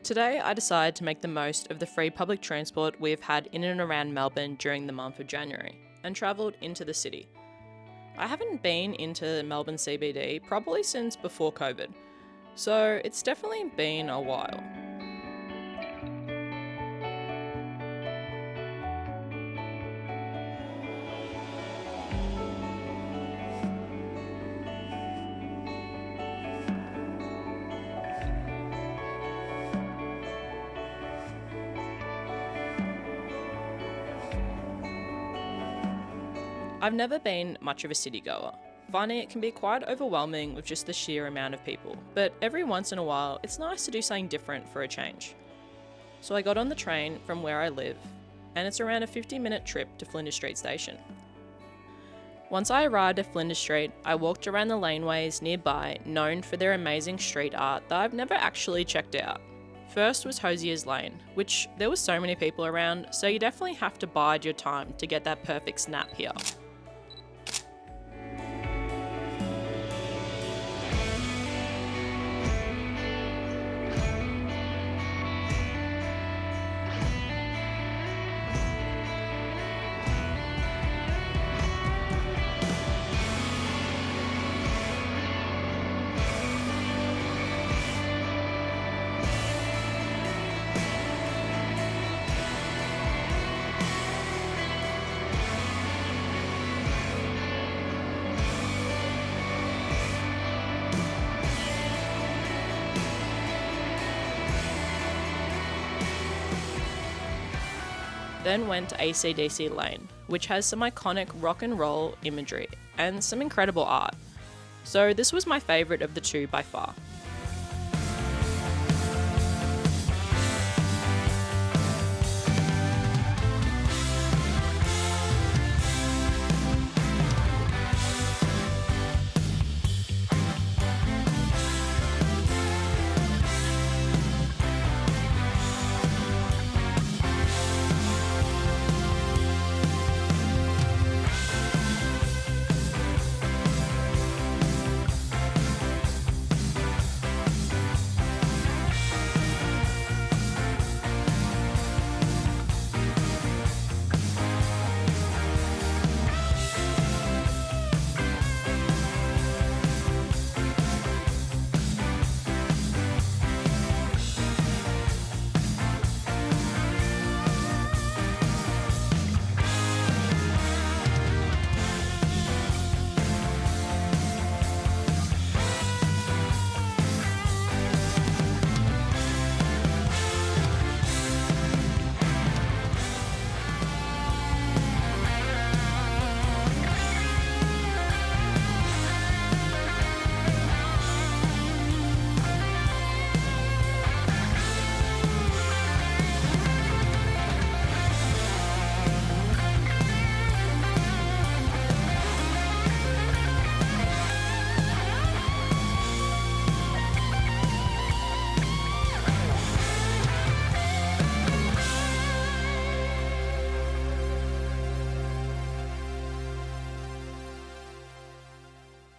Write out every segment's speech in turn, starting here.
Today, I decided to make the most of the free public transport we've had in and around Melbourne during the month of January and travelled into the city. I haven't been into Melbourne CBD probably since before COVID, so it's definitely been a while. I've never been much of a city goer, finding it can be quite overwhelming with just the sheer amount of people, but every once in a while it's nice to do something different for a change. So I got on the train from where I live, and it's around a 50-minute trip to Flinders Street Station. Once I arrived at Flinders Street, I walked around the laneways nearby, known for their amazing street art that I've never actually checked out. First was Hosier's Lane, which there were so many people around, so you definitely have to bide your time to get that perfect snap here. Then went to AC/DC Lane, which has some iconic rock and roll imagery and some incredible art. So this was my favourite of the two by far.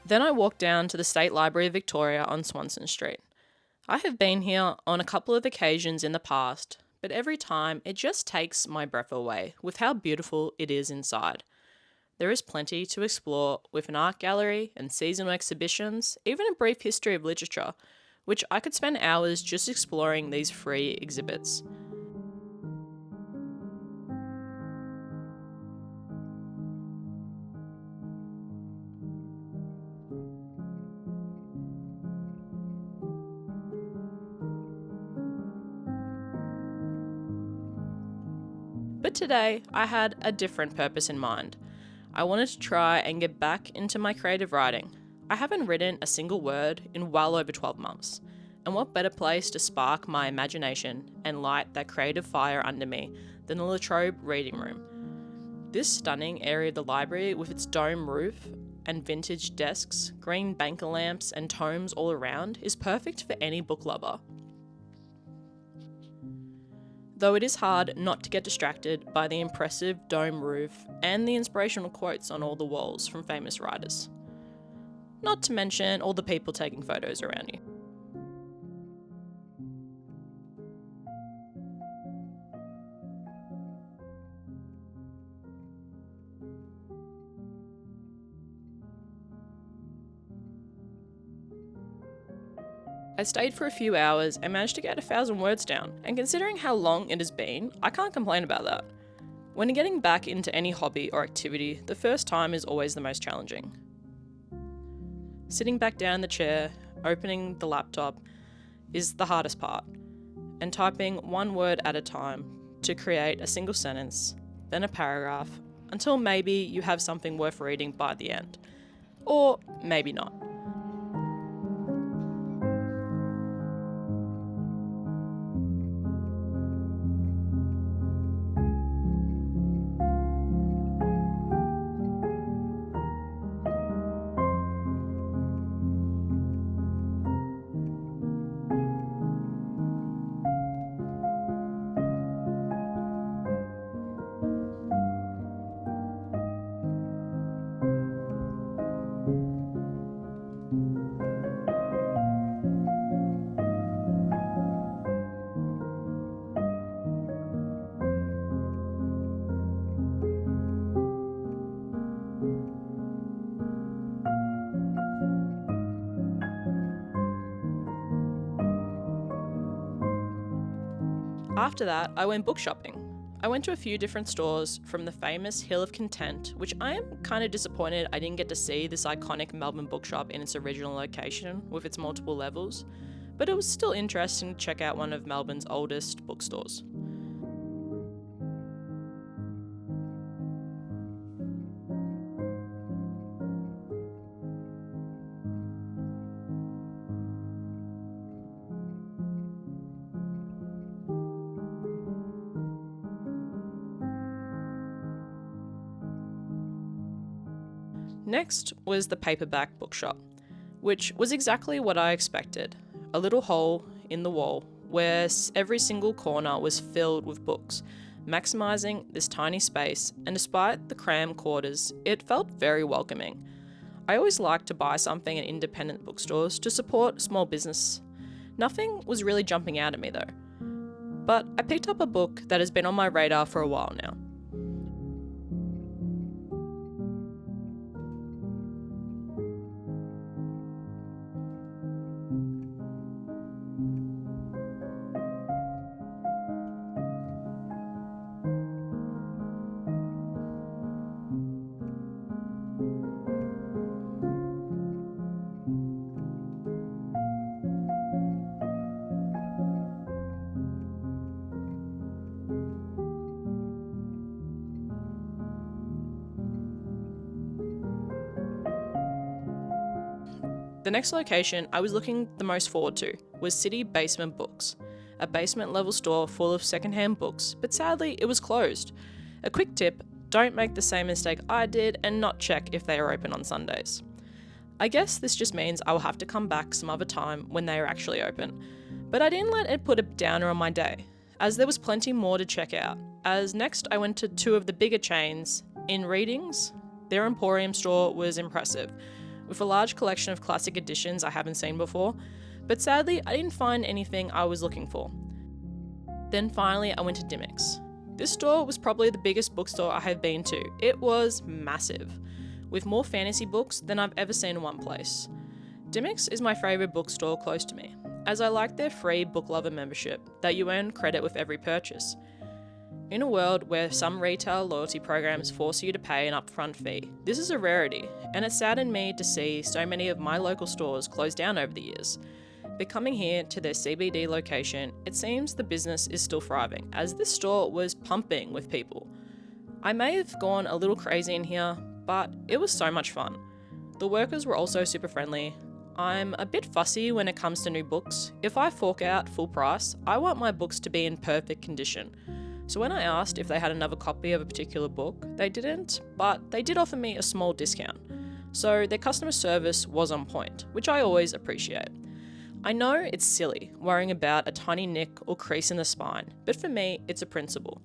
Then I walked down to the State Library of Victoria on Swanston Street. I have been here on a couple of occasions in the past, but every time it just takes my breath away with how beautiful it is inside. There is plenty to explore with an art gallery and seasonal exhibitions, even a brief history of literature, which I could spend hours just exploring these free exhibits. But today, I had a different purpose in mind. I wanted to try and get back into my creative writing. I haven't written a single word in well over 12 months, and what better place to spark my imagination and light that creative fire under me than the La Trobe reading room. This stunning area of the library with its dome roof and vintage desks, green banker lamps and tomes all around is perfect for any book lover. Though it is hard not to get distracted by the impressive dome roof and the inspirational quotes on all the walls from famous writers. Not to mention all the people taking photos around you. I stayed for a few hours and managed to get 1,000 words down, and considering how long it has been, I can't complain about that. When getting back into any hobby or activity, the first time is always the most challenging. Sitting back down in the chair, opening the laptop, is the hardest part, and typing one word at a time to create a single sentence, then a paragraph, until maybe you have something worth reading by the end. Or maybe not. After that, I went book shopping. I went to a few different stores, from the famous Hill of Content, which I am kind of disappointed I didn't get to see this iconic Melbourne bookshop in its original location with its multiple levels, but it was still interesting to check out one of Melbourne's oldest bookstores. Next was the paperback bookshop, which was exactly what I expected. A little hole in the wall where every single corner was filled with books, maximising this tiny space, and despite the cramped quarters, it felt very welcoming. I always like to buy something in independent bookstores to support small business. Nothing was really jumping out at me though. But I picked up a book that has been on my radar for a while now. The next location I was looking the most forward to was City Basement Books, a basement level store full of secondhand books, but sadly it was closed. A quick tip, don't make the same mistake I did and not check if they are open on Sundays. I guess this just means I will have to come back some other time when they are actually open, but I didn't let it put a downer on my day, as there was plenty more to check out. As next I went to two of the bigger chains. In readings, their Emporium store was impressive, with a large collection of classic editions I haven't seen before, but sadly I didn't find anything I was looking for. Then finally I went to Dymocks. This store was probably the biggest bookstore I have been to. It was massive, with more fantasy books than I've ever seen in one place. Dymocks is my favourite bookstore close to me, as I like their free book lover membership that you earn credit with every purchase. In a world where some retail loyalty programs force you to pay an upfront fee, this is a rarity, and it saddened me to see so many of my local stores close down over the years. But coming here to their CBD location, it seems the business is still thriving, as this store was pumping with people. I may have gone a little crazy in here, but it was so much fun. The workers were also super friendly. I'm a bit fussy when it comes to new books. If I fork out full price, I want my books to be in perfect condition. So when I asked if they had another copy of a particular book, they didn't, but they did offer me a small discount. So their customer service was on point, which I always appreciate. I know it's silly worrying about a tiny nick or crease in the spine, but for me, it's a principle.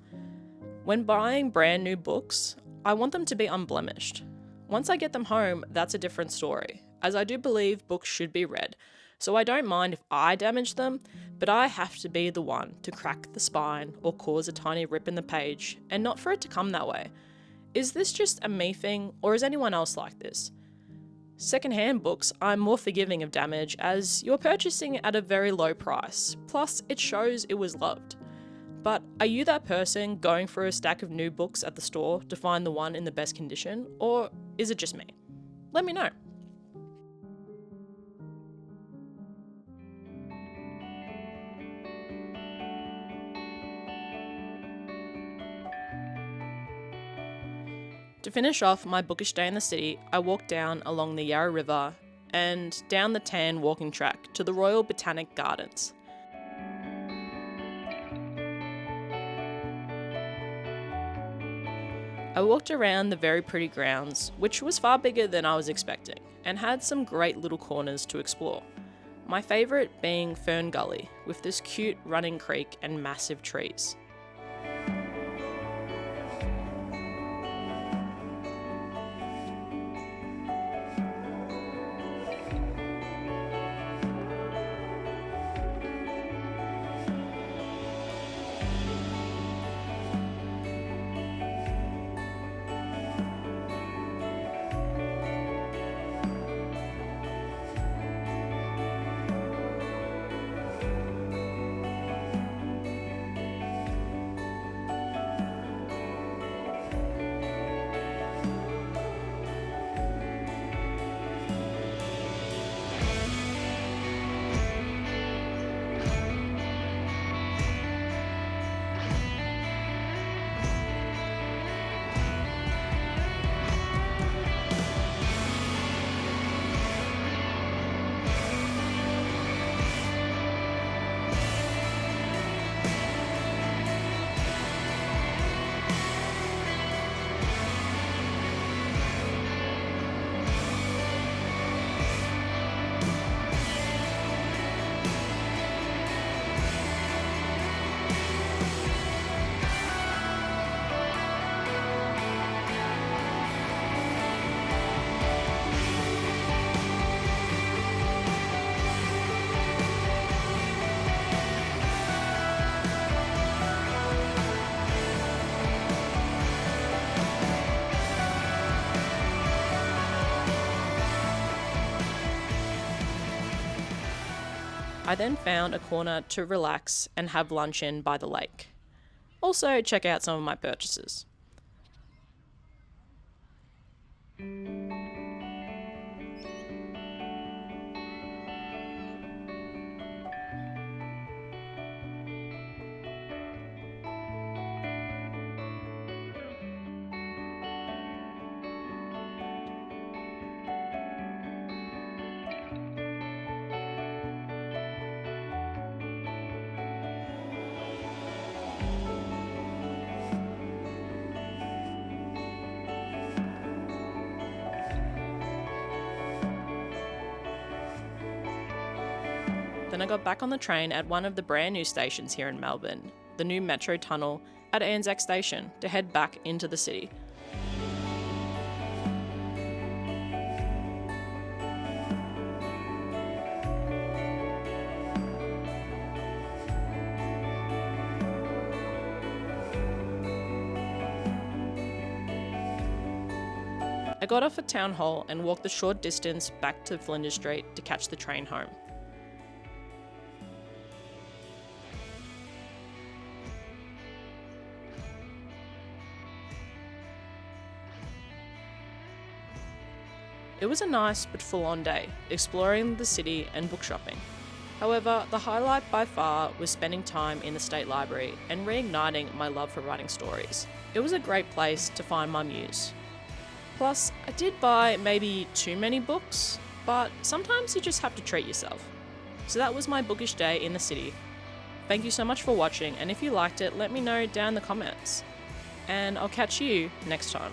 When buying brand new books, I want them to be unblemished. Once I get them home, that's a different story, as I do believe books should be read. So I don't mind if I damage them, but I have to be the one to crack the spine or cause a tiny rip in the page, and not for it to come that way. Is this just a me thing, or is anyone else like this? Second-hand books, I'm more forgiving of damage as you're purchasing at a very low price, plus it shows it was loved. But are you that person going for a stack of new books at the store to find the one in the best condition, or is it just me? Let me know. To finish off my bookish day in the city, I walked down along the Yarra River and down the tan walking track to the Royal Botanic Gardens. I walked around the very pretty grounds, which was far bigger than I was expecting, and had some great little corners to explore. My favourite being Fern Gully, with this cute running creek and massive trees. I then found a corner to relax and have lunch in by the lake. Also, check out some of my purchases. Then I got back on the train at one of the brand new stations here in Melbourne, the new metro tunnel at Anzac Station, to head back into the city. I got off at Town Hall and walked the short distance back to Flinders Street to catch the train home. It was a nice but full-on day, exploring the city and book shopping. However, the highlight by far was spending time in the State Library and reigniting my love for writing stories. It was a great place to find my muse. Plus, I did buy maybe too many books, but sometimes you just have to treat yourself. So that was my bookish day in the city. Thank you so much for watching, and if you liked it, let me know down in the comments. And I'll catch you next time.